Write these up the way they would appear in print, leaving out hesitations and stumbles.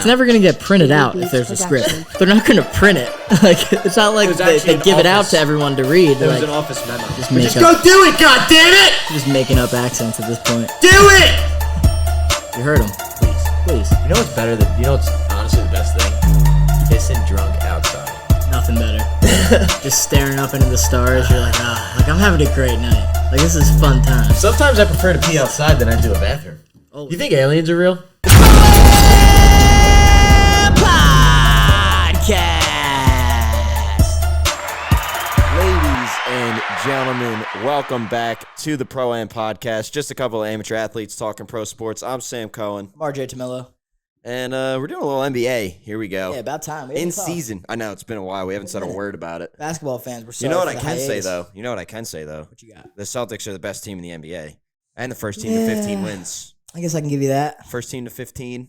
It's never going to get printed out if there's a script. They're not going to print it. Like, it's not like they give it out to everyone to read. There was like, an office memo. Just go do it, goddammit! Just making up accents at this point. Do it! You heard him. Please. You know what's better than, you know what's honestly the best thing? Pissing drunk outside. Nothing better. Just staring up into the stars. You're like, like I'm having a great night. Like, this is fun time. Sometimes I prefer to pee outside than I do a bathroom. Oh. You think aliens are real? Ladies and gentlemen, welcome back to the Pro Am Podcast. Just a couple of amateur athletes talking pro sports. I'm Sam Cohen. I'm RJ Tamillo. And we're doing a little NBA. Here we go. Yeah, about time. In season. I know, it's been a while. We haven't said a word about it. Basketball fans, we're sorry. You know what I can say, though? What you got? The Celtics are the best team in the NBA. And the first team to 15 wins. I guess I can give you that. First team to 15.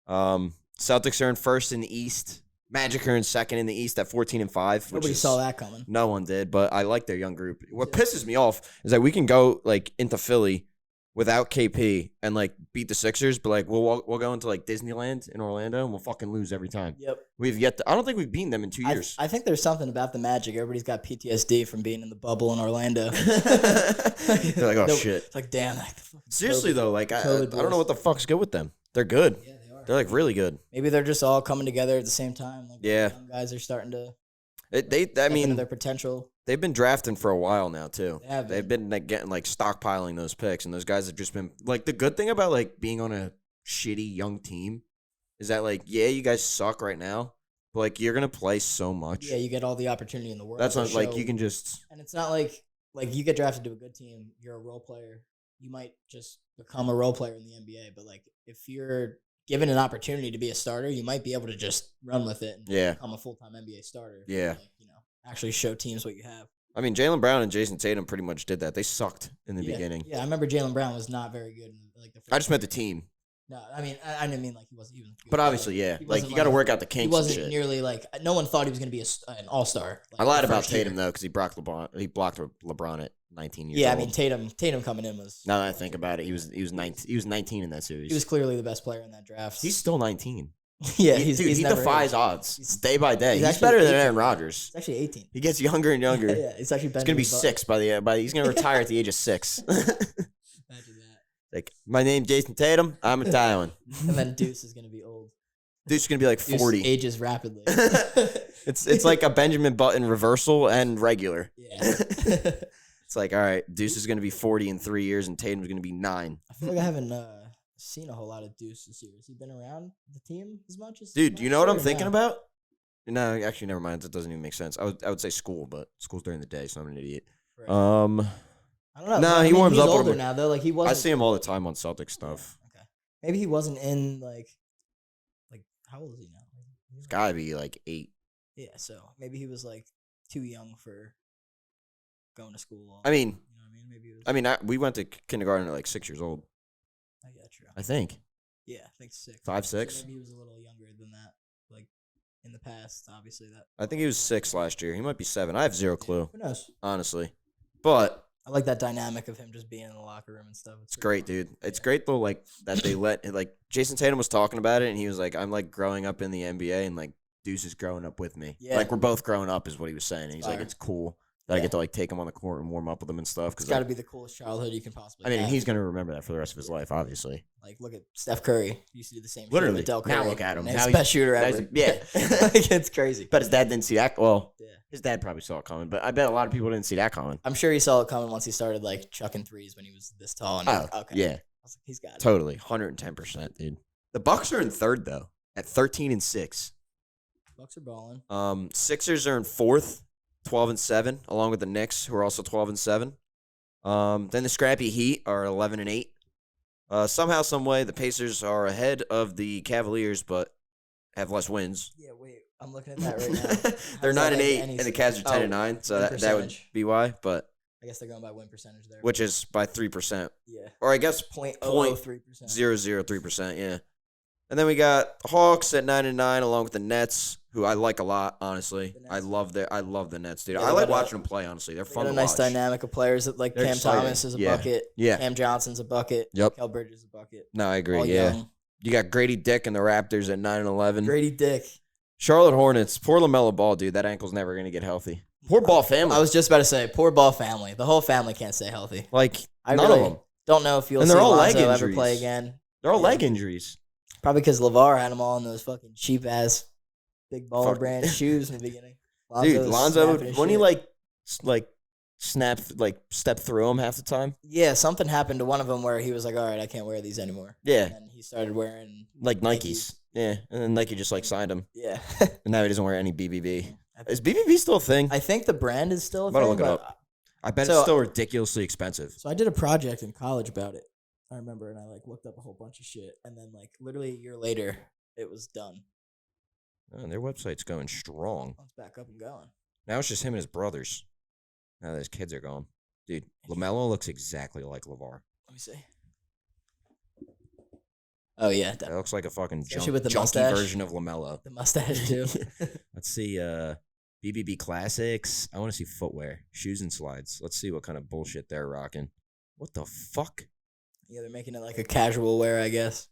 Celtics are in first in the East. Magic are in second in the East at 14-5. Nobody saw that coming. No one did, but I like their young group. What pisses me off is that we can go like into Philly without KP and like beat the Sixers, but like we'll go into like Disneyland in Orlando and we'll fucking lose every time. Yep. We've yet to, I don't think we've beaten them in 2 years. I think there's something about the Magic. Everybody's got PTSD from being in the bubble in Orlando. They're like, oh shit. It's like, damn. Seriously though, like I don't know what the fuck's good with them. They're good. Yeah, they are. They're like really good. Maybe they're just all coming together at the same time. Like, yeah. Young guys are starting to. I mean, their potential. They've been drafting for a while now too. They've been like getting like stockpiling those picks, and those guys have just been like the good thing about like being on a shitty young team is that like you guys suck right now, but like you're gonna play so much. Yeah, you get all the opportunity in the world. That's not like you can just. And it's not like you get drafted to a good team, you're a role player. You might just become a role player in the NBA, but like if you're given an opportunity to be a starter, you might be able to just run with it and become a full-time NBA starter. Yeah. Like, actually show teams what you have. I mean, Jaylen Brown and Jason Tatum pretty much did that. They sucked in the beginning. Yeah, I remember Jaylen Brown was not very good in the first I just meant the team. No, I mean, I didn't mean like he wasn't even good. But obviously, yeah. Like, you got to work out the kinks. He wasn't nearly like, no one thought he was going to be an all-star. Like, I lied about Tatum, though, because he blocked LeBron at 19 years old. Yeah, I mean, Tatum coming in was. Now that I think about it, he was 19 in that series. He was clearly the best player in that draft. He's still 19. Yeah, he defies odds. Day by day. He's better better than Aaron Rodgers. He's actually 18. He gets younger and younger. Yeah, it's actually better. He's gonna be 6 by the end. He's gonna retire at the age of 6. Imagine that. Like, my name's Jason Tatum. I'm Italian. And then Deuce is gonna be old. Deuce is gonna be like 40. Deuce ages rapidly. It's like a Benjamin Button reversal and regular. Yeah. It's like, all right, Deuce is gonna be 40 in 3 years, and Tatum's gonna be 9. I feel like I haven't seen a whole lot of Deuce this year. Has he been around the team as much as? Dude, you know what I'm thinking about? No, actually, never mind. That doesn't even make sense. I would say school, but school's during the day, so I'm an idiot. Right. I don't know. Nah, he warms up. He's older now, though. Like he wasn't. I see him all the time on Celtic stuff. Okay. Maybe he wasn't in like how old is he now? He's gotta be like 8. Yeah, so maybe he was like too young for going to school. I mean, you know what I mean? Maybe it was, we went to kindergarten at like 6 years old. Oh, yeah, true. I think. Yeah, I think 6. 5, 6. So maybe he was a little younger than that. Like in the past, obviously that. I think he was 6 last year. He might be 7. I have zero clue. Who knows? Honestly, but I like that dynamic of him just being in the locker room and stuff. It's great, dude. It's great though, like that they let like Jason Tatum was talking about it, and he was like, "I'm like growing up in the NBA, and like Deuce is growing up with me. Yeah. Like we're both growing up," is what he was saying. And he's like, Fire. "It's cool that I get to like take him on the court and warm up with him and stuff." It's got to be the coolest childhood you can possibly. I mean, have. he's gonna remember that for the rest of his life, obviously. Like, look at Steph Curry. He used to do the same. Literally, shit with Del Curry. now look at him. He's Now the best shooter ever. Yeah, like, it's crazy. But his dad didn't see that. Well, Yeah. his dad probably saw it coming, but I bet a lot of people didn't see that coming. I'm sure he saw it coming once he started like chucking threes when he was this tall. And okay, yeah, I was like, he's got it. Totally, 110%, dude. The Bucks are in third though, at 13-6. Bucks are balling. Sixers are in fourth, 12-7, along with the Knicks, who are also 12-7. Then the scrappy Heat are 11-8. Somehow, some way, the Pacers are ahead of the Cavaliers, but have less wins. Yeah, wait, I'm looking at that right now. They're 9-8, and and the Cavs are 10-9. So that would be why. But I guess they're going by win percentage there. which is by 3%, Yeah. or I guess 0.003%. 0.003%. Yeah. And then we got the Hawks at 9-9, along with the Nets, who I like a lot. Honestly, I love the Nets, dude. Yeah, I like watching them play. Honestly, they're fun Got to a nice watch. dynamic of players that like They're Cam exciting. Thomas is a Yeah. bucket. Yeah. Cam Johnson's a bucket. Yep. Kel Bridges is a bucket. No, I agree. All Yeah. young. You got Grady Dick and the Raptors at 9 and 11. Grady Dick. Charlotte Hornets. Poor LaMelo Ball, dude. That ankle's never going to get healthy. Poor Ball family. I was just about to say, poor Ball family. The whole family can't stay healthy. Like, I none really of them. don't know if you'll And see they're all leg Lonzo ever injuries. play again. They're all leg injuries. Probably because LeVar had them all in those fucking cheap-ass big baller Fuck. brand shoes in the beginning. Dude, Lonzo, when he, shit. step through him half the time. Yeah, something happened to one of them where he was like, all right, I can't wear these anymore. Yeah. And he started wearing Like Nikes. Yeah. And then Nike just, signed him. Yeah. And now he doesn't wear any BBB. Is BBB still a thing? I think the brand is still a I'm about to thing. look it but- up. I bet it's still ridiculously expensive. So I did a project in college about it. I remember, and I looked up a whole bunch of shit, and then literally a year later, it was done. Oh, their website's going strong. Let's back up and going. Now it's just him and his brothers. Now that his kids are gone. Dude, LaMelo looks exactly like LeVar. Let me see. Oh yeah, That looks like a fucking Especially with the junky mustache. version of LaMelo. the mustache too. Let's see, BBB Classics. I want to see footwear, shoes and slides. Let's see what kind of bullshit they're rocking. What the fuck? Yeah, they're making it like a casual wear, I guess.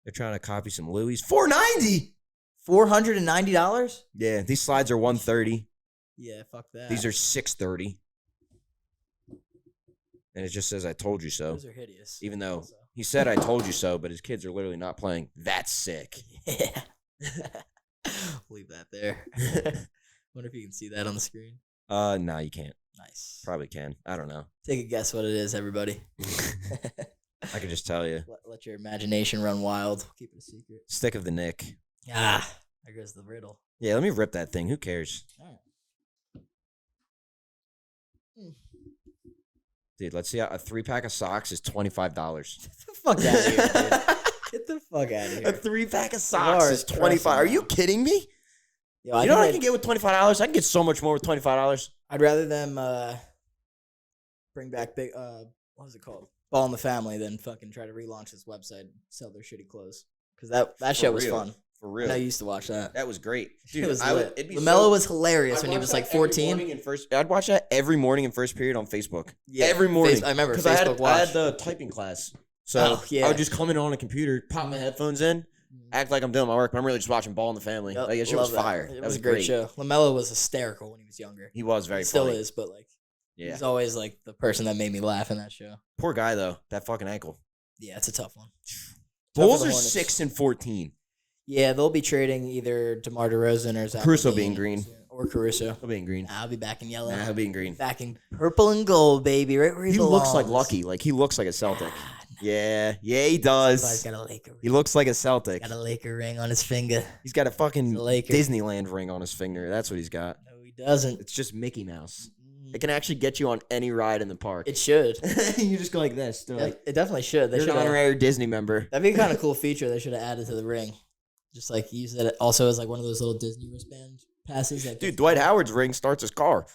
They're trying to copy some Louis. $490. $490? Yeah, these slides are $130. Yeah, fuck that. These are $630. And it just says, I told you so. Those are hideous. Even though Also. he said, I told you so, but his kids are literally not playing. That's sick. Yeah. Leave that there. Wonder if you can see that on the screen. No, you can't. Nice. Probably can. I don't know. Take a guess what it is, everybody. I could just tell you. Let your imagination run wild. Keep it a secret. Stick of the Nick. Ah, there goes the riddle. Yeah, let me rip that thing. Who cares? All right. Dude, let's see. A 3-pack of socks is $25. Get the fuck out of here, dude. Get the fuck out of A here. 3-pack of socks is $25. Are you kidding me? Yo, You know what I can get with $25? I can get so much more with $25. I'd rather them bring back big what was it called? Ball in the Family than fucking try to relaunch this website and sell their shitty clothes. Because that show was fun. For real. I used to watch that. That was great. Dude, Dude, LaMelo was hilarious when he was like 14. I'd watch that every morning in first period on Facebook. Yeah, every morning. I remember Because Facebook I had Watch. the typing class. So yeah. I would just come in on a computer, pop my headphones in, act like I'm doing my work, but I'm really just watching Ball in the Family. Yep, Like, that shit was love that. fire. It That was a great show. LaMelo was hysterical when he was younger. He was very He still funny. is, but Yeah. he's always the person that made me laugh in that show. Poor guy, though. That fucking ankle. Yeah, it's a tough one. Bulls for the are Hornets. 6 and 14. Yeah, they'll be trading either DeMar DeRozan or Zach Caruso LaVine being green. or Caruso. He'll be in green. I'll be back in yellow. Nah, he'll be in green. Back in purple and gold, baby. Right where he Looks like belongs. Lucky. Like, he looks like a Celtic. Ah, Yeah, he He's does. got a Laker. He looks like a Celtic. Got a Laker ring on his finger. He's got a fucking He's a Laker. Disneyland ring on his finger. That's what he's got. No, he doesn't. It's just Mickey Mouse. It can actually get you on any ride in the park. It should. You just go like this. They're like, It definitely should. They you're should. an honorary Disney member. That'd be a kind of cool feature. They should have added to the ring. Just use it also as one of those little Disney wristband passes. Dude, Dwight Howard's ring starts his car.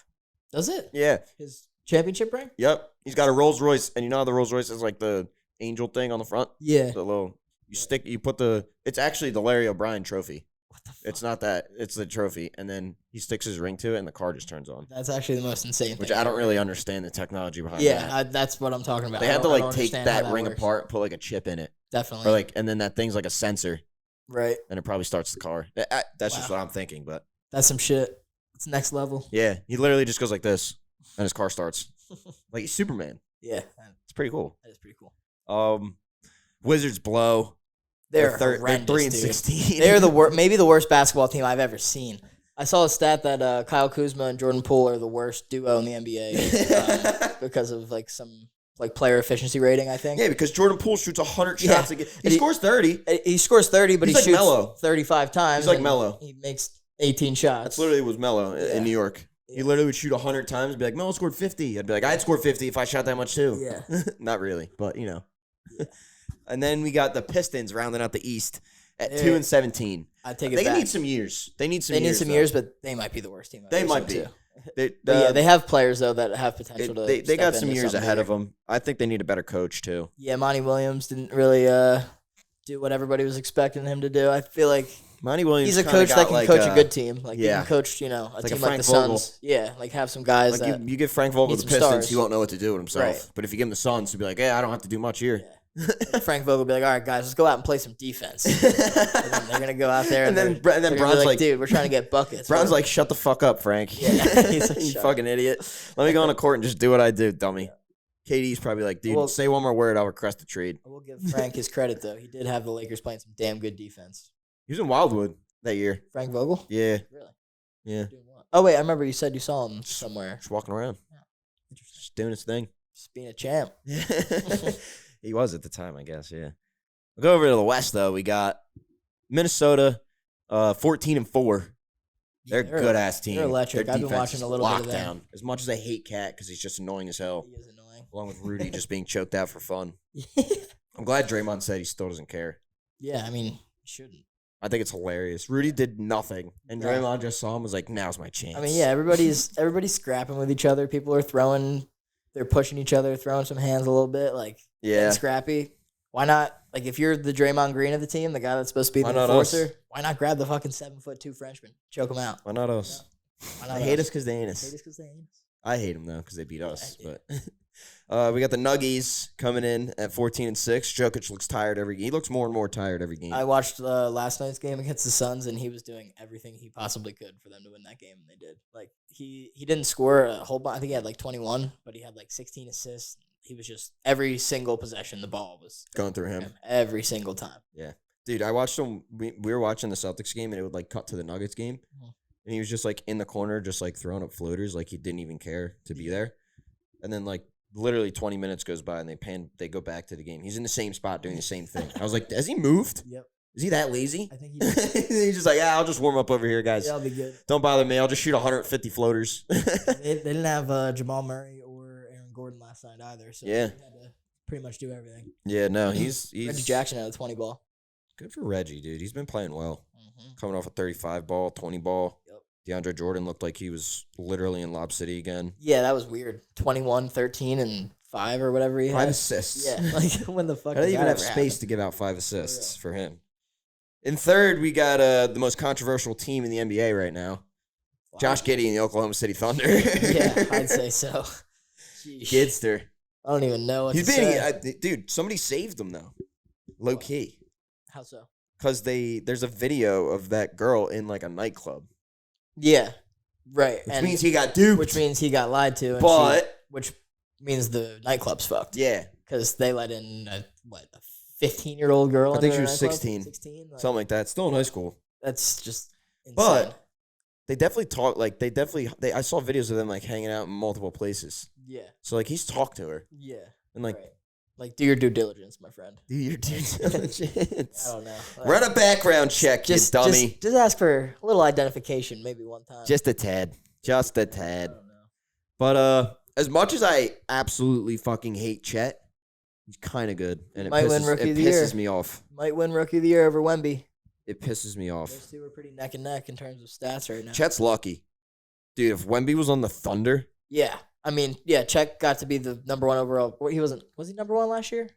Does it? Yeah. His championship ring? Yep. He's got a Rolls Royce, and you know how the Rolls Royce is like the angel thing on the front? Yeah. The little, it's actually the Larry O'Brien trophy. What the fuck? It's not that. It's the trophy. And then he sticks his ring to it, and the car just turns on. That's actually the most insane Which thing. I don't really understand the technology behind that. Yeah, that's what I'm talking about. They I had don't- to I don't take understand how that ring works. apart, put like a chip in it. Definitely. Or and then that thing's like a sensor, Right. and it probably starts the car. That's just Wow. what I'm thinking, but That's some shit. It's next level. yeah, he literally just goes like this, and his car starts. Like he's Superman. Yeah. It's pretty cool. That is pretty cool. Wizards blow. They're They're 3 horrendous, and dude. 16. They're maybe the worst basketball team I've ever seen. I saw a stat that Kyle Kuzma and Jordan Poole are the worst duo in the NBA because of some player efficiency rating, I think. Yeah, because Jordan Poole shoots 100 Yeah. shots. He scores 30. He scores 30, but He's he like shoots Melo. 35 times. He's like and Melo. He makes 18 shots. That's literally was Melo Yeah. in New York. He Yeah. literally would shoot 100 times and be like, Melo scored 50. I'd be like, I'd score 50 if I shot that much too. Yeah. Not really, but Yeah. And then we got the Pistons rounding out the East at Yeah. 2 and 17. I take it They back. need some years. They need some They need years. some though. years, but they might be the worst team. I've They ever might seen, be. too. They, But they have players though that have potential to. they step got some into years something ahead of bigger. them. I think they need a better coach too. Yeah, Monty Williams didn't really do what everybody was expecting him to do. I feel like Monty Williams. he's a kinda coach that got can like coach a good team. He yeah. can coach, a Like a team like Frank the Vogel. Suns. Yeah, have some guys Like that. you give Frank Vogel need the some Pistons, stars. he won't know what to do with himself. Right. But if you give him the Suns, he'll be like, "Hey, I don't have to do much here." Yeah. And Frank Vogel will be like, all right, guys, let's go out and play some defense. And then they're gonna go out there, and then they're Bron's like, dude, we're trying to get buckets. Bron's like, shut the fuck up, Frank. Yeah, he's like, you shut fucking idiot. Let me go on the court and just do what I do, dummy. Yeah. KD's probably like, dude, Well, say one more word, I'll request the trade. I will give Frank his credit though. He did have the Lakers playing some damn good defense. He was in Wildwood that year. Frank Vogel? Yeah. Really? Yeah. Doing what? Oh wait, I remember you said you saw him somewhere. Just walking around. Yeah. Just doing his thing. Just being a champ. He was at the time, I guess, yeah. We'll go over to the West, though. We got Minnesota, 14-4. They're a good-ass team. They're electric. Their I've been defense watching is a little bit of them. down. As much as I hate Cat because he's just annoying as hell, He is annoying. along with Rudy just being choked out for fun. I'm glad Draymond said he still doesn't care. Yeah, I mean, he shouldn't. I think it's hilarious. Rudy did nothing, and Yeah. Draymond just saw him was like, now's my chance. I mean, yeah, everybody's scrapping with each other. People are they're pushing each other, throwing some hands a little bit, like Yeah. getting scrappy. Why not? Like, if you're the Draymond Green of the team, the guy that's supposed to be Why the not enforcer, us? why not grab the fucking 7'2" Freshman, choke him out? Why not us? Why not I hate us because they ain't Hate us. us 'cause they ain't us. I hate them, though, because they beat us. I But we got the Nuggies coming in at 14-6. Jokic looks tired he looks more and more tired every game. I watched last night's game against the Suns, and he was doing everything he possibly could for them to win that game, and they did. Like, he didn't score a whole bunch. I think he had like 21, but he had like 16 assists. He was just every single possession, the ball was Going through him. every single time. Dude, I watched him. We were watching the Celtics game, and it would, like, cut to the Nuggets game. Mhm. And he was just, like, in the corner, just, like, throwing up floaters. Like, he didn't even care to be there. And then, like, literally 20 minutes goes by, and they go back to the game. He's in the same spot doing the same thing. I was like, has he moved? Yep, Is he that lazy? I think he did. He's just like, yeah, I'll just warm up over here, guys. Yeah, I'll be good. Don't bother me. I'll just shoot 150 floaters. They didn't have Jamal Murray or Aaron Gordon last night either, so Yeah. he had to pretty much do everything. Yeah, no, he's Reggie Jackson had a 20 ball. good for Reggie, dude. He's been playing well. Mm-hmm. Coming off a 35 ball, 20 ball. Yep. DeAndre Jordan looked like he was literally in Lob City again. Yeah, that was weird. 21, 13, and 5 or whatever he had. 5 assists. Yeah, like when the fuck I don't did even that have ever space happen? to give out 5 assists for him. In third, we got the most controversial team in the NBA right now. Wow. Josh Giddey and the Oklahoma City Thunder. Yeah, I'd say so. Sheesh. Gidster. I don't even know what He's to say. dude, somebody saved him, though. Low key. How so? Because there's a video of that girl in, like, a nightclub. Yeah, right. Which means he got duped. Which means he got lied to. And But, which means the nightclub's fucked. yeah, Because they let in, a 15-year-old girl? I think into she their was nightclub? 16. 16? Like, something like that. Still in high school. that's just insane. But they definitely talk, like, I saw videos of them, like, hanging out in multiple places. yeah, So, like, he's talked to her. yeah. And, like, Right. Like, do your due diligence, my friend. do your due diligence. I don't know. Run a background check, you dummy. Just ask for a little identification, maybe one time. Just a tad. Just a tad. I don't know. But as much as I absolutely fucking hate Chet, he's kind of good, and it Might win pisses, Rookie it of the Year. pisses me off. Might win Rookie of the Year over Wemby. It pisses me off. Those two are pretty neck and neck in terms of stats right now. Chet's lucky, dude. If Wemby was on the Thunder, Yeah. I mean, yeah, Chet got to be the number 1 overall. Was he number 1 last year?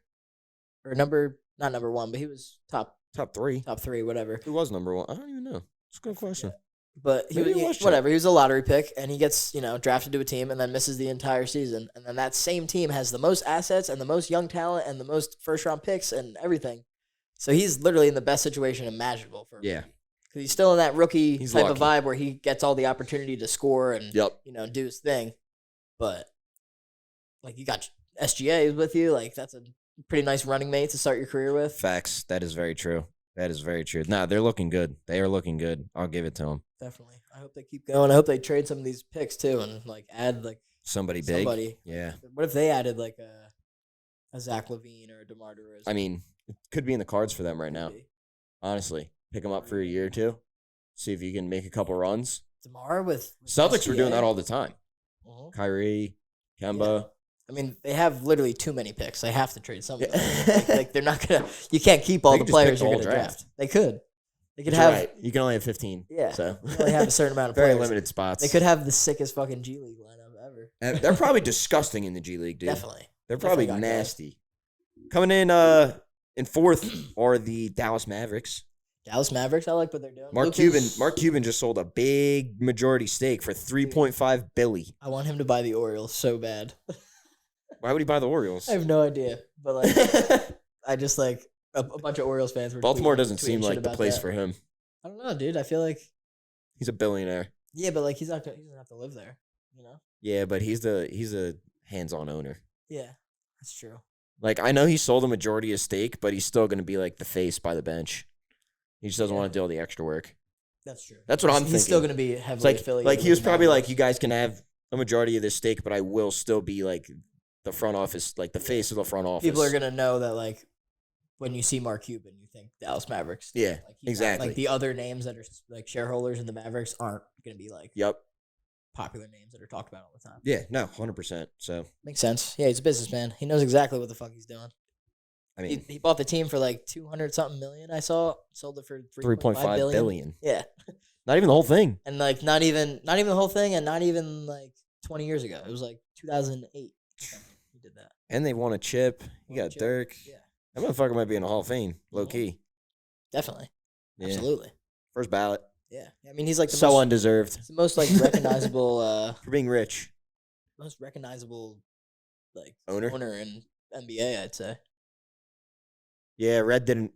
Or not number 1, but he was top 3, whatever. who was number 1? I don't even know. It's a good question. But he Maybe was it was Chet. whatever. He was a lottery pick, and he gets drafted to a team, and then misses the entire season. And then that same team has the most assets and the most young talent and the most first round picks and everything. So he's literally in the best situation imaginable for him. Yeah. Because he's still in that rookie He's type of lucky. vibe where he gets all the opportunity to score and Yep. do his thing. But like, you got SGA with you, like that's a pretty nice running mate to start your career with. Facts. That is very true. That is very true. Nah, they're looking good. They are looking good. I'll give it to them. Definitely. I hope they keep going. I hope they trade some of these picks too and like add like Somebody big. somebody. Yeah. What if they added like a Zach LaVine or a DeMar DeRozan? I mean, it could be in the cards for them right now. Honestly, pick them up for a year or two. See if you can make a couple runs. DeMar with Celtics were doing SGA? that all the time. Mhm. Kyrie, Kemba. I mean, they have literally too many picks. They have to trade some of them. Yeah. like they're not gonna. You can't keep all They the could just players pick the you're whole gonna draft. draft. They could. They could You're have. right. You can only have 15. Yeah. So You only have a certain amount of very players. limited spots. They could have the sickest fucking G League lineup ever. They're probably disgusting in the G League, dude. Definitely. They're probably Definitely got nasty. Coming in fourth are the Dallas Mavericks. Dallas Mavericks. I like what they're doing. Mark Cuban just sold a big majority stake for $3.5 billion. I want him to buy the Orioles so bad. Why would he buy the Orioles? I have no idea, but like I just like a bunch of Orioles fans were. Baltimore doesn't tweeting seem shit like the about place that. for him. I don't know, dude. I feel like He's a billionaire. yeah, but like he's not gonna have to live there. You know. Yeah, but he's a hands-on owner. Yeah, that's true. Like, I know he sold a majority of stake, but he's still going to be, like, the face by the bench. He just doesn't want to do all the extra work. That's true. That's what I'm thinking. He's still going to be heavily affiliated. Like, he was with probably Mavericks. like, you guys can have a majority of this stake, but I will still be, like, the front office, like, the face of the front office. People are going to know that, like, when you see Mark Cuban, you think Dallas Mavericks. Yeah, like, he's exactly. Not, like, the other names that are, like, shareholders in the Mavericks aren't going to be, like, Yep. popular names that are talked about all the time. Yeah, no, 100%. So, Makes sense. Yeah, he's a businessman. He knows exactly what the fuck he's doing. I mean, He bought the team for like 200-something million. I saw sold it for 3.5 billion. Yeah, Not even the whole thing. and like not even the whole thing, and not even like 20 years ago. It was like 2008. He did that. And they won a chip. You Won a got chip. Dirk. Yeah, That motherfucker might be in the Hall of Fame, low key. definitely, Yeah. absolutely. First ballot. Yeah, I mean he's like the So most, undeserved. it's the most like recognizable, For being rich. most recognizable like Owner? in NBA. I'd say. Yeah, Red didn't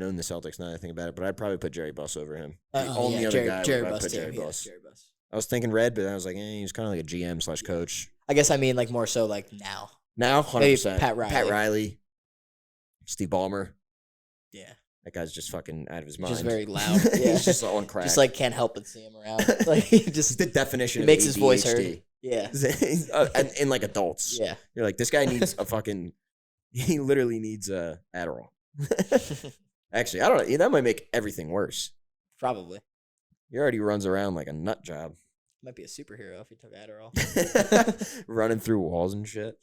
own the Celtics now that I think about it, but I'd probably put Jerry Buss over him. The only other guy Jerry would Buss put too. Jerry Yeah, Buss. Jerry Buss. I was thinking Red, but I was like, he was kind of like a GM/coach. I guess I mean like more so like now. Now, 100%. Maybe Pat Riley. Steve Ballmer. Yeah. That guy's just fucking out of his mind. Just very loud. Yeah. He's just on crack. Just like can't help but see him around. Like he just He's the definition he of makes his voice ADHD. heard. Yeah. And in like adults. Yeah. You're like, this guy needs a fucking, he literally needs Adderall. Actually, I don't know. That might make everything worse. Probably. He already runs around like a nut job. Might be a superhero if he took Adderall. Running through walls and shit.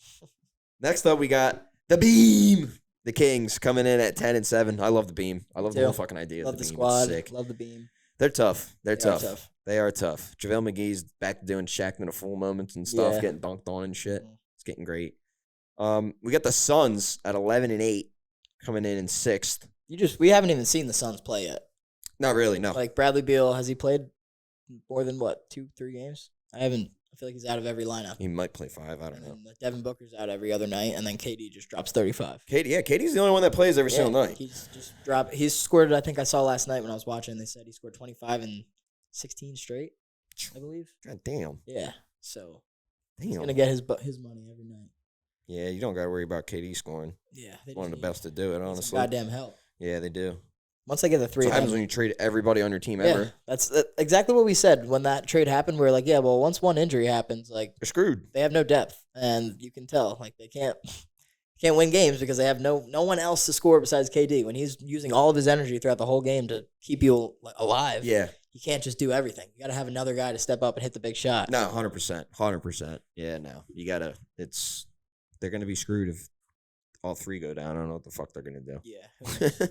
Next up, we got the Beam. The Kings coming in at 10-7. I love the Beam. I love the whole fucking idea. Love of the the Beam. squad. It's sick. Love the Beam. They're tough. They're They are tough. They are tough. JaVale McGee's back to doing Shaq in a full moments and stuff, Yeah. getting dunked on and shit. Mhm. It's getting great. We got the Suns at 11-8 coming in 6th. We haven't even seen the Suns play yet. Not really, no. Like Bradley Beal, has he played more than what, 2-3 games? I feel like he's out of every lineup. He might play 5. I don't And know. then Devin Booker's out every other night, and then KD just drops 35. KD's the only one that plays every single night. He's just dropped. He's scored. I think I saw last night when I was watching. They said he scored 25 and 16 straight. I believe. God damn. Yeah. So he's Damn. gonna get his money every night. Yeah, you don't got to worry about KD scoring. Yeah. One of the best to do it, Some honestly. goddamn help. Yeah, they do. Once they get the three, What of happens them, when you trade everybody on your team yeah, ever? that's exactly what we said when that trade happened. We were like, yeah, well, once one injury happens, like You're screwed. they have no depth, and you can tell like they can't win games because they have no one else to score besides KD. When he's using all of his energy throughout the whole game to keep you alive, Yeah. you can't just do everything. You got to have another guy to step up and hit the big shot. No, 100%. 100%. Yeah, no. You got to, they're going to be screwed if all three go down. I don't know what the fuck they're going to do. Yeah.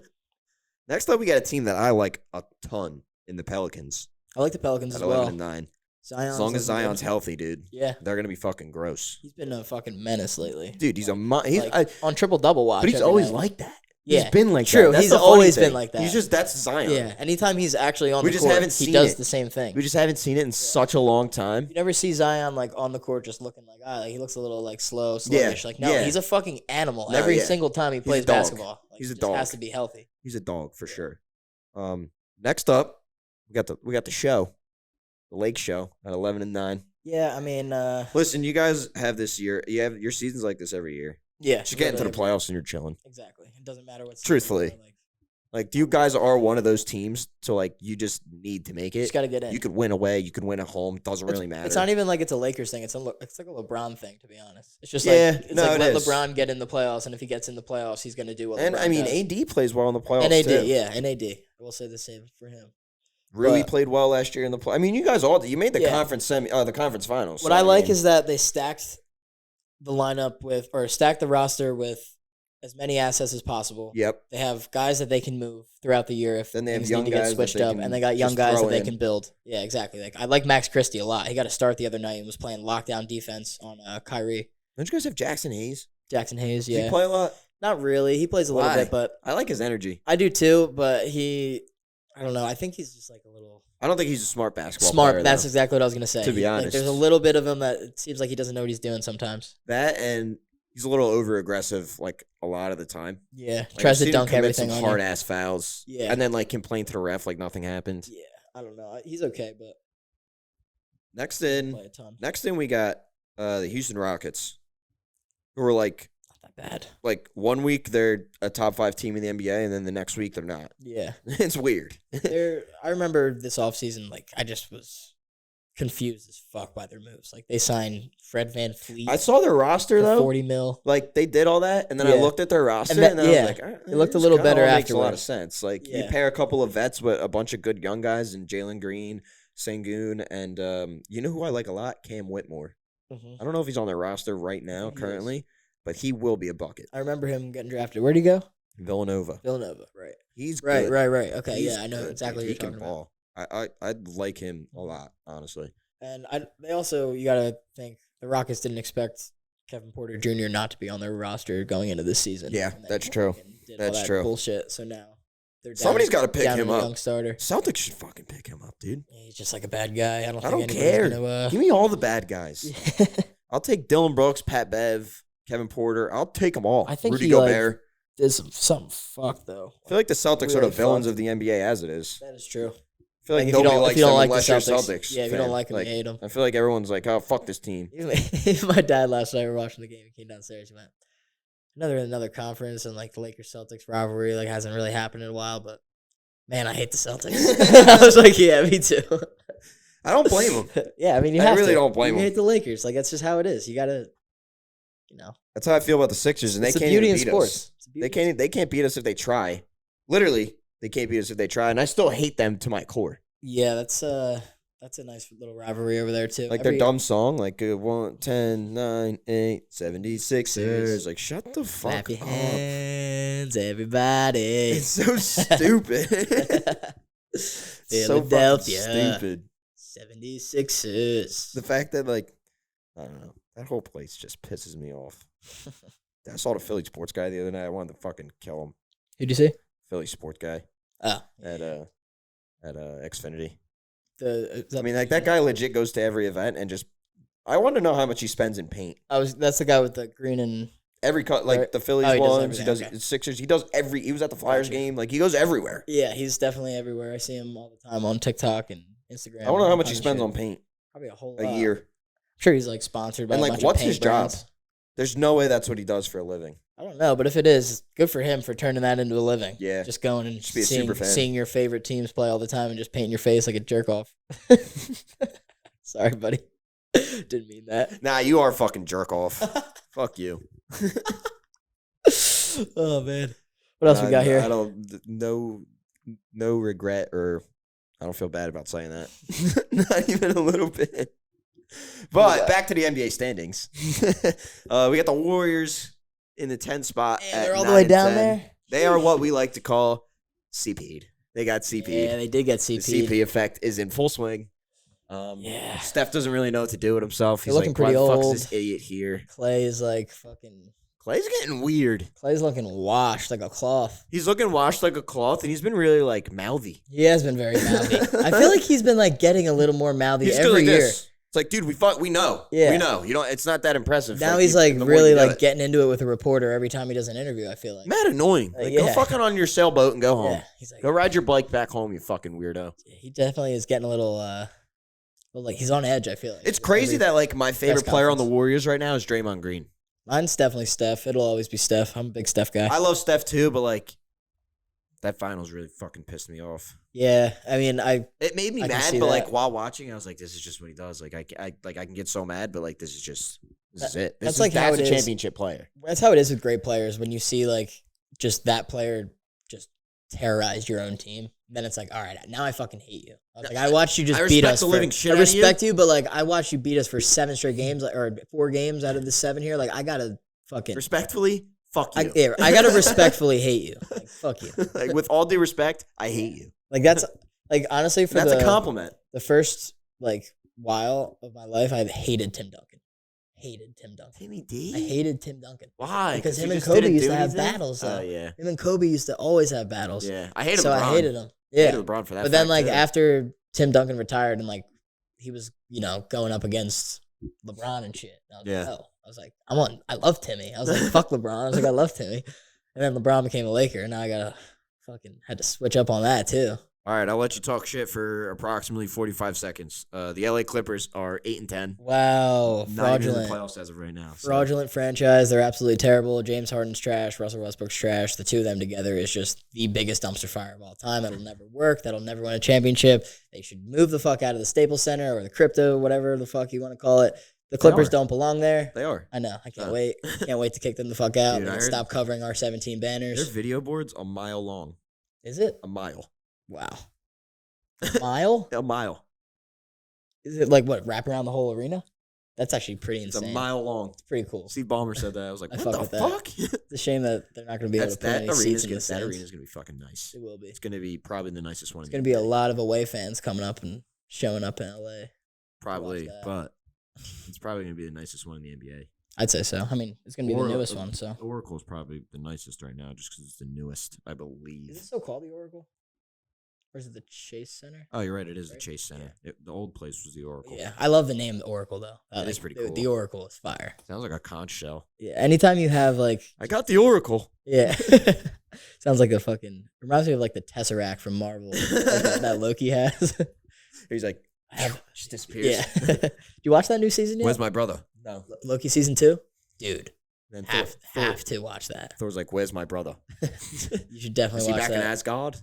Next up, we got a team that I like a ton in the Pelicans I like the Pelicans at as well. 11-9. Zion's As long as looking good. Zion's healthy, dude, Yeah. they're going to be fucking gross. He's been a fucking menace lately. Dude, he's On triple double watch. but he's every always night. like that. Yeah. He's been like True, that. That's he's the funny always been thing. like that. That's Zion. Yeah. Anytime he's actually on We the just court, haven't he seen does it. the same thing. We just haven't seen it in such a long time. You never see Zion like on the court just looking like like he looks a little like sluggish. Like no, yeah. he's a fucking animal. No, Every yeah. single time he a plays dog. basketball. Like, He's he a just dog. has to be healthy. He's a dog for Yeah. sure. Next up, we got the show, the Lake Show at 11-9. Yeah, I mean, Listen, you guys have this year. You have your season's like this every year. yeah, Just get into the literally. playoffs and you're chilling. Exactly. It doesn't matter what's Truthfully. Like you guys are one of those teams, so like you just need to make you it. just got to get in. You could win away, you could win at home. Doesn't really matter. It's not even like it's a Lakers thing. It's like a LeBron thing, to be honest. It's just Yeah, like it's no, like it let is. LeBron get in the playoffs, and if he gets in the playoffs, he's gonna do what. And LeBron I mean, does. AD plays well in the playoffs and AD, too. yeah, and AD. I will say the same for him. Rui But- played well last year in the play. I mean, you guys all you made the Yeah. conference the conference finals. What so, I like mean, is that they stacked the lineup stacked the roster with as many assets as possible. Yep. They have guys that they can move throughout the year if Then they have things young need to guys get that switched they up, can and they got young just guys that throw they in. can build. Yeah, exactly. Like I like Max Christie a lot. He got a start the other night and was playing lockdown defense on Kyrie. Don't you guys have Jackson Hayes? Jackson Hayes, Does he yeah. play a lot? Not really. He plays a little Why? bit, but I like his energy. I do too. But I don't know. I think he's just like a little I don't think he's a smart basketball smart. player. That's though. exactly what I was gonna say. To be honest. there's a little bit of him that it seems like he doesn't know what he's doing sometimes. That and he's a little over aggressive like a lot of the time. Yeah, Like, tries I've to seen him dunk commit everything some on hard you. ass fouls. Yeah. And then like complain to the ref like nothing happened. Yeah, I don't know. He's okay, but Next doesn't play a ton. we got the Houston Rockets, who are like Not that bad. like 1 week they're a top 5 team in the NBA, and then the next week they're not. Yeah, It's weird. I remember this offseason, like I just was confused as fuck by their moves. Like they signed Fred VanVleet. I saw their roster for though. 40 mil. Like they did all that, and then I Yeah. looked at their roster, And and, that- then I yeah, was like, it looked a this little kinda better all makes a lot of afterwards. sense. Like you Yeah. pair a couple of vets with a bunch of good young guys, and Jalen Green, Sengun, and you know who I like a lot, Cam Whitmore. Mhm. I don't know if he's on their roster right now He is. currently, but he will be a bucket. I remember him getting drafted. Where'd he go? Villanova. Villanova, right? He's Right, good. right. Okay, He's yeah, I know good, exactly dude. what you're He talking can about. ball. I'd like him a lot, honestly. And they also, you gotta think the Rockets didn't expect Kevin Porter Jr. not to be on their roster going into this season. Yeah, And they that's true. fucking did That's all that true. Bullshit. So now they're down, Somebody's got to pick down him to a up. young starter. Celtics should fucking pick him up, dude. He's just like a bad guy. I don't I think don't anybody's care. Gonna, Give me all the bad guys. I'll take Dylan Brooks, Pat Bev, Kevin Porter. I'll take them all. I think Rudy he, Gobert. did something fucked though. I feel like the Celtics are really the villains fucked. of the NBA as it is. That is true. I feel like If you nobody don't, likes if you don't them like the unless you're a Celtics, Celtics yeah, if you fan. don't like them, you hate them. I feel like everyone's like, oh, fuck this team. Even my dad last night, we were watching the game. He came downstairs. He went, another conference, and like the Lakers Celtics rivalry like hasn't really happened in a while. But man, I hate the Celtics. I was like, yeah, me too. I don't blame them. Yeah, I mean, you I have really to. don't blame You them. hate the Lakers. Like that's just how it is. You gotta, That's how I feel about the Sixers, and they it's the can't beauty even in beat sports. us. It's the beauty They in can't beat us if they try. Literally, they can't beat us if they try, and I still hate them to my core. Yeah, that's a nice little rivalry over there too. Like their dumb song, like 1, 10, 9, 8, 76ers. Like, shut the fuck Clap your up. hands, everybody. It's so stupid. It's so fucking Philadelphia. stupid. 76ers. The fact that, like, I don't know, that whole place just pisses me off. I saw the Philly sports guy the other night. I wanted to fucking kill him. Who'd you see? Philly sports guy Oh, at Xfinity. I I mean, like that guy legit goes to every event and just. I want to know how much he spends in paint. That's the guy with the green and Every cut, like Right. the Phillies Oh, he does ones, he everything, does okay. Sixers. He does every. He was at the Flyers Gotcha. game. Like he goes everywhere. yeah, he's definitely everywhere. I see him all the time on TikTok and Instagram. I want to know how and much he all that spends shit. on paint Probably a whole a lot. year. I'm sure he's like sponsored by And a like, bunch what's of his paint job? brands. There's no way that's what he does for a living. I don't know, but if it is, good for him for turning that into a living. Yeah. Just going and Just be a super fan. seeing your favorite teams play all the time and just painting your face like a jerk off. Sorry, buddy. Didn't mean that. Nah, you are fucking jerk off. Fuck you. Oh man. What else we got here? I don't. No regret, or I don't feel bad about saying that. Not even a little bit. But back to the NBA standings. We got the Warriors in the 10th spot. Man, at they're all the 9 way and down 10. there. They are what we like to call CP'd. They got CP'd. Yeah, they did get The CP. CP effect is in full swing. Yeah. Steph doesn't really know what to do with himself. He's They're looking like, why pretty the fuck old. is this idiot here? Clay is like fucking. Clay's getting weird. Clay's looking washed like a cloth. He's looking washed like a cloth, and he's been really like mouthy. He has been very mouthy. I feel like he's been like getting a little more mouthy He's every doing year. this. It's like, dude, we know. Yeah. We know. You don't. It's not that impressive. Now he's you- like the more really you know like it. getting into it with a reporter every time he does an interview. I feel like. Mad annoying. Like, go yeah. fucking on your sailboat and go home. Yeah, he's like, Go ride your bike back home, you fucking weirdo. he definitely is getting a little like he's on edge. I feel like It's crazy that like my favorite press player on the conference. Warriors right now is Draymond Green. Mine's definitely Steph. It'll always be Steph. I'm a big Steph guy. I love Steph too, but like that finals really fucking pissed me off. Yeah, I mean, It made me I can mad, see but like that. while watching, I was like, "This is just what he does." Like I can get so mad, but like this is it. That's like how that's it a is. championship player. that's how it is with great players. When you see like just that player just terrorize your own team, then it's like, all right, now I fucking hate you. I was like, I watched you just I beat respect us. the for- living shit I out of you. respect you, but like I watched you beat us for 7 straight games, like, or 4 games out of the 7 here. Like I gotta fucking Respectfully, fuck you. I gotta respectfully hate you. Like, fuck you. Like with all due respect, I hate you. Like that's like honestly for That's the a compliment. the first like while of my life, I hated Tim Duncan. Hated Tim Duncan. Timmy D. I hated Tim Duncan. Why? Because he him and just Kobe didn't used do to have anything? battles, Oh though. yeah, Him and Kobe used to always have battles. yeah. I hated So LeBron. I hated him. I Yeah. hated LeBron for that. But then fact, like too. after Tim Duncan retired and like he was, going up against LeBron and shit. I was Yeah. like, oh, I was like, I love Timmy. I was like, fuck LeBron. I was like, I love Timmy. And then LeBron became a Laker, and now I gotta had to switch up on that too. All right, I'll let you talk shit for approximately 45 seconds. The LA Clippers are 8-10. Wow, Not fraudulent. even in the playoffs as of right now. Fraudulent franchise. They're absolutely terrible. James Harden's trash. Russell Westbrook's trash. The two of them together is just the biggest dumpster fire of all time. That'll never work. That'll never win a championship. They should move the fuck out of the Staples Center or the crypto, whatever the fuck you want to call it. The Clippers don't belong there. They are. I know. I can't wait. Can't wait to kick them the fuck out. Dude, and stop covering our 17 banners. Their video board's a mile long. Is it? A mile. Wow. A mile? A mile. Is it like what, wrap around the whole arena? That's actually pretty insane. It's a mile long. It's pretty cool. Steve Ballmer said that. I was like, what the fuck? It's a shame that they're not going to be able to put any seats in the stands. That arena's going to be fucking nice. It will be. It's going to be probably the nicest one. It's going to be a lot of away fans coming up and showing up in LA. Probably, but it's probably going to be the nicest one in the NBA. I'd say so. I mean, it's going to be the newest one, so. Oracle's probably the nicest right now just because it's the newest, I believe. Is it still called the Oracle? Or is it the Chase Center? Oh, you're right. It is the Chase Center. Yeah. The old place was the Oracle. Yeah, I love the name the Oracle, though. It is pretty cool. The Oracle is fire. Sounds like a conch shell. Yeah, anytime you have, like... I got the Oracle. Yeah. Sounds like a fucking... Reminds me of, like, the Tesseract from Marvel that Loki has. He's like, just disappears. Yeah. Did you watch that new season yet? Where's my brother? No. Loki season 2? Dude. Then have to watch that. Thor's like, where's my brother? You should definitely watch that. Is he back in Asgard?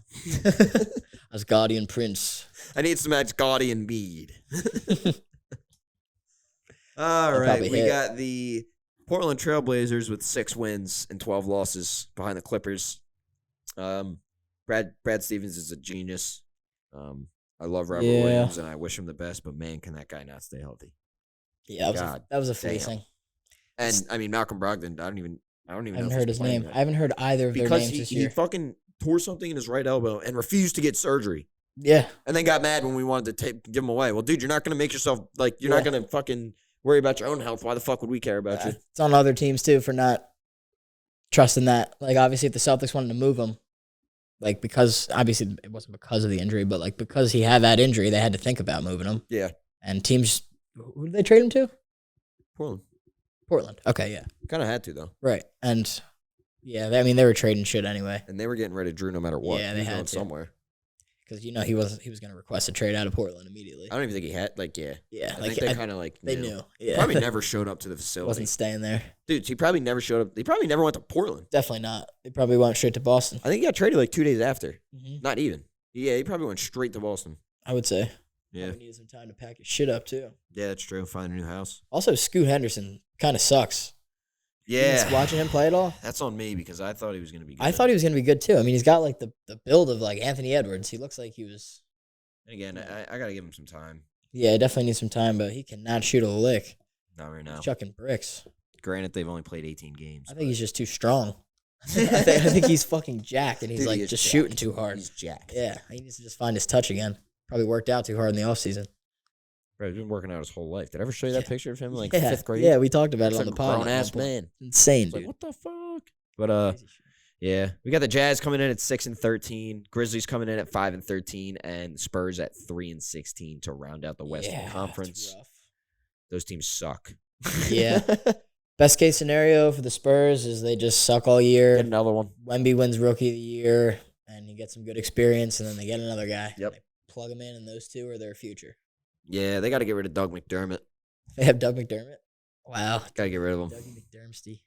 Asgardian prince. I need some Asgardian mead. All right, we got the Portland Trailblazers with 6 wins and 12 losses behind the Clippers. Brad Stevens is a genius. I love Robert Williams, and I wish him the best, but man, can that guy not stay healthy? Yeah, that was a fleecing. And I mean, Malcolm Brogdon, I don't even I haven't heard his name. I haven't heard either of their names this year. He fucking tore something in his right elbow and refused to get surgery. Yeah. And then got mad when we wanted to give him away. Well, dude, you're not going to make yourself, you're not going to fucking worry about your own health. Why the fuck would we care about you? It's on other teams, too, for not trusting that. Like, obviously, if the Celtics wanted to move him, like, because, obviously, it wasn't because of the injury, but, like, because he had that injury, they had to think about moving him. Yeah. And teams, who did they trade him to? Portland. Okay, yeah. Kind of had to, though. Right. And, yeah, they were trading shit anyway. And they were getting rid of Drew no matter what. Yeah, they had to. Somewhere. Because, he was going to request a trade out of Portland immediately. I don't even think he had, Yeah. I think they kind of, They knew. Yeah. He probably never showed up to the facility. Wasn't staying there. Dude, he probably never showed up. He probably never went to Portland. Definitely not. They probably went straight to Boston. I think he got traded 2 days after. Mm-hmm. Not even. Yeah, he probably went straight to Boston. I would say. Yeah. Probably needed some time to pack his shit up, too. Yeah, that's true. Find a new house. Also, Scoot Henderson kind of sucks. Yeah. Watching him play at all? That's on me because I thought he was going to be good. I thought he was going to be good, too. I mean, he's got, the build of, Anthony Edwards. He looks like he was... And again, I got to give him some time. Yeah, he definitely needs some time, but he cannot shoot a lick. Not right now. He's chucking bricks. Granted, they've only played 18 games. I think he's just too strong. I think he's fucking jacked, and he's, just shooting too hard. He's jacked. Yeah, he needs to just find his touch again. Probably worked out too hard in the offseason. Bro, he's been working out his whole life. Did I ever show you that picture of him, 5th grade? Yeah, we talked about it on the pod. Grown-ass man. Insane, dude. What the fuck? But, yeah, we got the Jazz coming in at 6-13, Grizzlies coming in at 5-13, and Spurs at 3-16 to round out the Western Conference. Those teams suck. Yeah. Best case scenario for the Spurs is they just suck all year. Get another one. Wemby wins Rookie of the Year, and you get some good experience, and then they get another guy. Yep. They plug him in, and those two are their future. Yeah, they got to get rid of Doug McDermott. They have Doug McDermott? Wow. Got to get rid of him. Dougie McDermsty.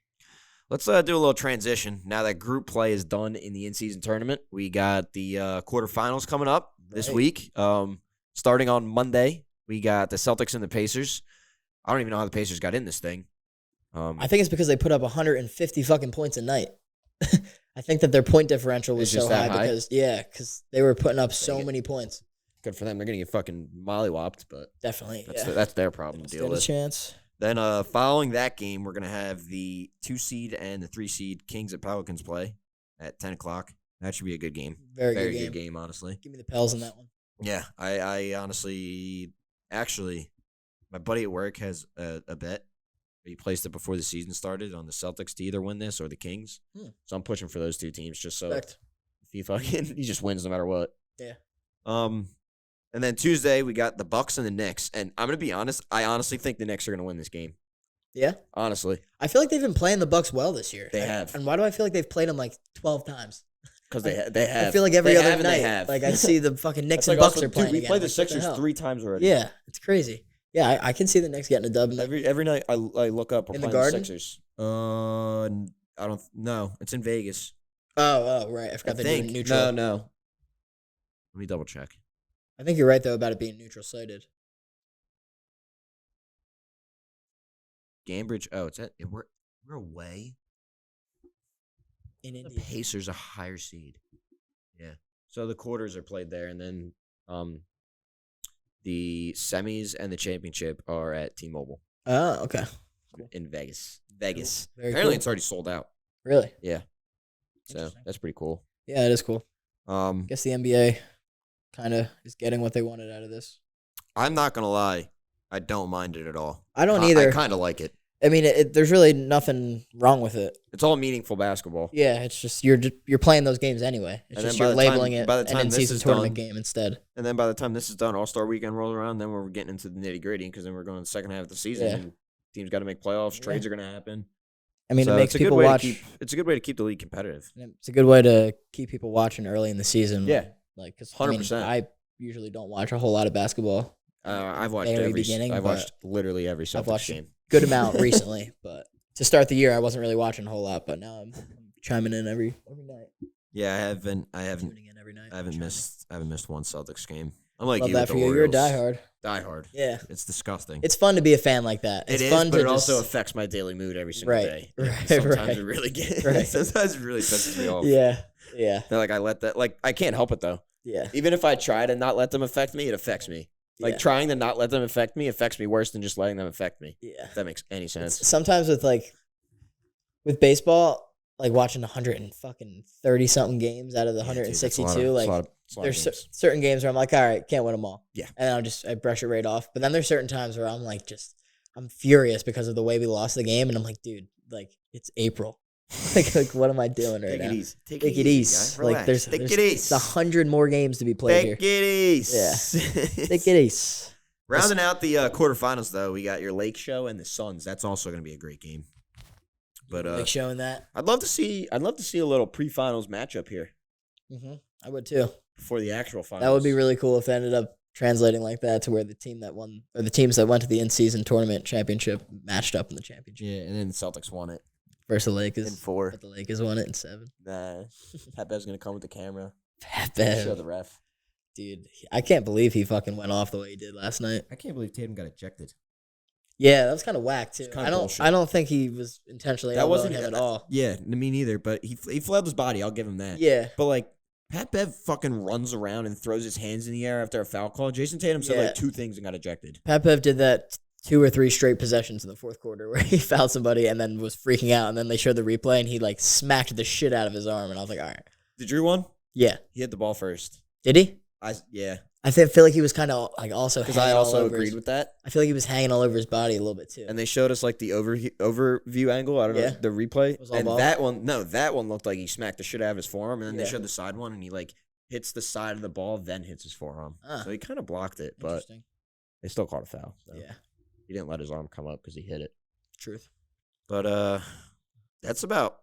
Let's do a little transition. Now that group play is done in the in-season tournament, we got the quarterfinals coming up this week. Starting on Monday, we got the Celtics and the Pacers. I don't even know how the Pacers got in this thing. I think it's because they put up 150 fucking points a night. I think that their point differential was so high because they were putting up so many points. Good for them. They're going to get fucking mollywopped, but definitely, that's their problem to deal with. Chance. Then following that game, we're going to have the 2 seed and the 3 seed Kings at Pelicans play at 10 o'clock. That should be a good game. Very good game, honestly. Give me the Pels in that one. Yeah, I honestly, my buddy at work has a bet. He placed it before the season started on the Celtics to either win this or the Kings. So I'm pushing for those 2 teams just so if he just wins no matter what. Yeah. And then Tuesday we got the Bucks and the Knicks, and I'm gonna be honest. I honestly think the Knicks are gonna win this game. Yeah. Honestly. I feel like they've been playing the Bucks well this year. They have. And why do I feel like they've played them like 12 times? Because they have. I feel like every other night, they have. like I see the fucking Knicks and like Bucks also, are playing dude, we again. played the Like, what Sixers hell? 3 times already. Yeah, it's crazy. Yeah, I can see the Knicks getting a dub. Every night I look up. We're In the playing Garden? the Sixers. I don't know. It's in Vegas. Oh, right. I forgot they're doing neutral. No. Let me double check. I think you're right though about it being neutral sited. Gambridge. Oh, we're away. In The India. Pacers a higher seed. Yeah. So the quarters are played there, and then the semis and the championship are at T-Mobile Oh, okay. in Vegas. Vegas. Very Apparently, cool. it's already sold out. Really? Yeah. So Interesting. that's pretty cool. Yeah, it is cool. Um, Guess the NBA kind of is getting what they wanted out of this. I'm not gonna lie, I don't mind it at all. I don't either. I kind of like it. I mean, there's really nothing wrong with it. It's all meaningful basketball. Yeah, it's just you're playing those games anyway. It's And just then you're by the time- labeling it by the an time this in-season is tournament done- game instead. And then by the time this is done, All-Star Weekend rolls around, then we're getting into the nitty-gritty because then we're going to the second half of the season. Yeah. And teams got to make playoffs. Yeah. Trades are going to happen. I mean, So it makes it's a good people way watch. to keep. It's a good way to keep the league competitive. It's a good way to keep people watching early in the season. Yeah. Like, because 100%. I usually don't watch a whole lot of basketball. I've watched Very every. beginning, I've but watched literally every Celtics watched game. Good amount recently, but to start the year, I wasn't really watching a whole lot. But now I'm chiming in every night. Yeah, I haven't. Tuning in every night. I haven't chiming. missed one Celtics game. I'm like Love you that with for the you. Orioles. You're a diehard. Diehard. Yeah. It's disgusting. It's fun to be a fan like that. It's It is, fun but to it also just, affects my daily mood every single Right, day. right, Sometimes right. it really gets. Right. Sometimes it really pisses me off. Yeah. Like I let that. Like I can't help it though. Yeah. Even if I try to not let them affect me, it affects me. Like Yeah. trying to not let them affect me affects me worse than just letting them affect me. Yeah. If that makes any sense. Sometimes with baseball, like watching 130 something games out of the Yeah, dude, that's a 162, lot of- like it's a lot of there's games. certain games where I'm like, all right, can't win them all. Yeah. And I brush it right off. But then there's certain times where I'm like, I'm furious because of the way we lost the game, and I'm like, dude, like it's April. like what am I doing right Take now? it easy. Take it easy. guy. Like Relax. there's Take it easy. it's 100 more games to be played Take here. it easy. Yeah. Take it easy. Rounding out the quarterfinals, though, we got your Lake Show and the Suns. That's also going to be a great game. But Like showing that. I'd love to see a little pre-finals matchup here I would too. before the actual finals. That would be really cool if it ended up translating like that to where the team that won or the teams that went to the in-season tournament championship matched up in the championship Yeah, and then the Celtics won it versus the Lakers. in 4. But the Lakers won it in 7. Nah, Pat Bev's going to come with the camera. Pat Show Bev. the ref. Dude, I can't believe he fucking went off the way he did last night. I can't believe Tatum got ejected. Yeah, that was kind of whack too. It's kinda I don't. bullshit. I don't think he was intentionally. That wasn't him at all. Yeah, me neither. But he flailed his body. I'll give him that. Yeah, But like Pat Bev fucking runs around and throws his hands in the air after a foul call. Jason Tatum said Yeah. like 2 things and got ejected. Pat Bev did that 2 or 3 straight possessions in the fourth quarter where he fouled somebody and then was freaking out, and then they showed the replay and he like smacked the shit out of his arm, and I was like, all right, Did Drew one? yeah. He hit the ball first. Did he? Yeah, I feel like he was kind of like also because hanging I all also over agreed his- with that. I feel like he was hanging all over his body a little bit too. And they showed us like the overview angle. I don't know Yeah. the replay. Was all And ball? that one looked like he smacked the shit out of his forearm. And then Yeah. they showed the side one, and he like hits the side of the ball, then hits his forearm. Ah. So he kind of blocked it, but Interesting. they still called a foul. So Yeah, he didn't let his arm come up because he hit it. truth. But that's about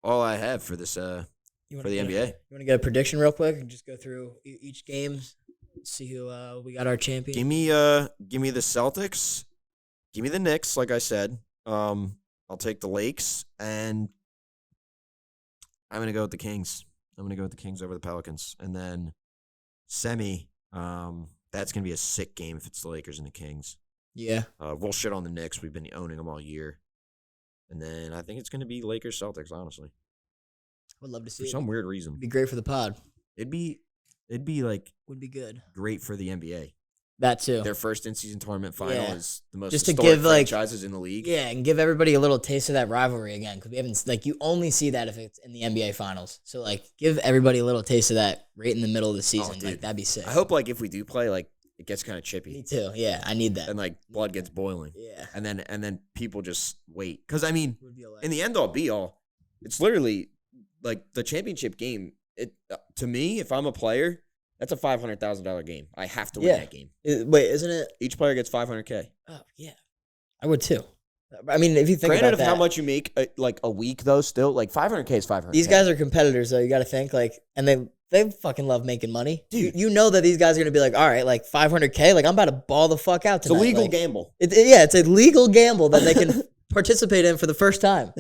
all I have for this You for the NBA. You want to get a prediction real quick and just go through each game, see who we got our champion. Give me the Celtics, give me the Knicks. Like I said, I'll take the Lakes, and I'm gonna go with the Kings. I'm gonna go with the Kings over the Pelicans, and then semi. That's gonna be a sick game if it's the Lakers and the Kings. Yeah, We'll shit on the Knicks. We've been owning them all year, and then I think it's gonna be Lakers Celtics. Honestly, would love to see for it. some weird reason, It'd be great for the pod. it'd be like Would be good. great for the NBA. That too. Their first in-season tournament final Yeah. is the most Just to historic give, like- franchises in the league. Yeah, and give everybody a little taste of that rivalry again, because we haven't you only see that if it's in the NBA finals. So like, give everybody a little taste of that right in the middle of the season. dude. Like that'd be sick. I hope like if we do play, like it gets kind of Me chippy too. Yeah, I need that. and like blood gets boiling, Yeah. and then people just wait. Because I mean, Would be in the end all be all, it's literally like the championship game. It to me, if I'm a player, that's a $500,000 game. I have to win Yeah. that game. Wait, isn't it? Each player gets $500K. Oh yeah, I would too. I mean, if you think Granted, about of that, how much you make like a week though, still like 500K is 500K. these guys are competitors, though. You got to think like, and they fucking love making money. Dude. You know that these guys are gonna be like, all right, like 500K, like I'm about to ball the fuck out tonight. It's a legal like, gamble. It's a legal gamble that they can participate in for the first time.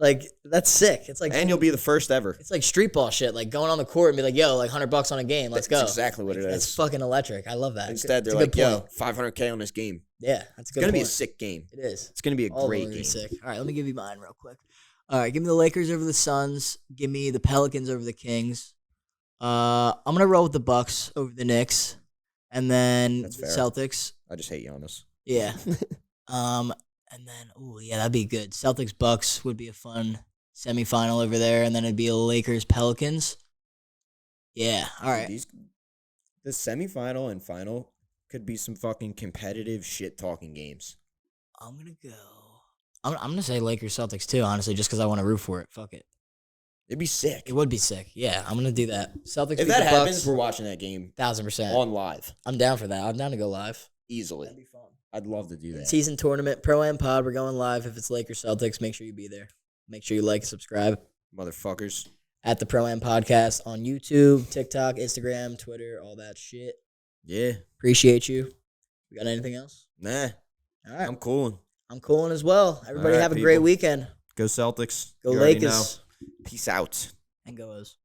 Like that's sick. It's like, And you'll be the first ever. it's like street ball shit. Like going on the court and be like, yo, like $100 on a game, let's go. That's exactly what it is. It's fucking electric. I love that. Instead, It's they're a good like, point. yo, 500K on this game. Yeah, that's a It's good gonna point. be a sick game. It is. It's gonna be a All of great them are gonna be game. sick. All right, let me give you mine real quick. All right, give me the Lakers over the Suns. Give me the Pelicans over the Kings. I'm gonna roll with the Bucks over the Knicks, and then That's the fair. Celtics. I just hate Giannis. Yeah. And then that'd be good. Celtics Bucks would be a fun semifinal over there, and then it'd be a Lakers Pelicans. Yeah. All right. The semifinal and final could be some fucking competitive shit talking games. I'm gonna go. I'm gonna say Lakers Celtics too, honestly, just because I want to root for it. Fuck it. It'd be sick. It would be sick. Yeah, I'm gonna do that. Celtics. If beat that the happens, Bucks, we're watching that game 1000%. on live. I'm down for that. I'm down to go live. Easily. That'd be fun. I'd love to do that. Season tournament, Pro-Am Pod. We're going live. If it's Lakers Celtics, make sure you be there. Make sure you like, subscribe Motherfuckers. at the Pro-Am Podcast on YouTube, TikTok, Instagram, Twitter, all that shit. Yeah. Appreciate you. We got anything else? Nah. All right. I'm cooling. I'm cooling as well. Everybody All right, have a great people. weekend. Go Celtics. Go You already Lakers. know. Peace out. And go O's.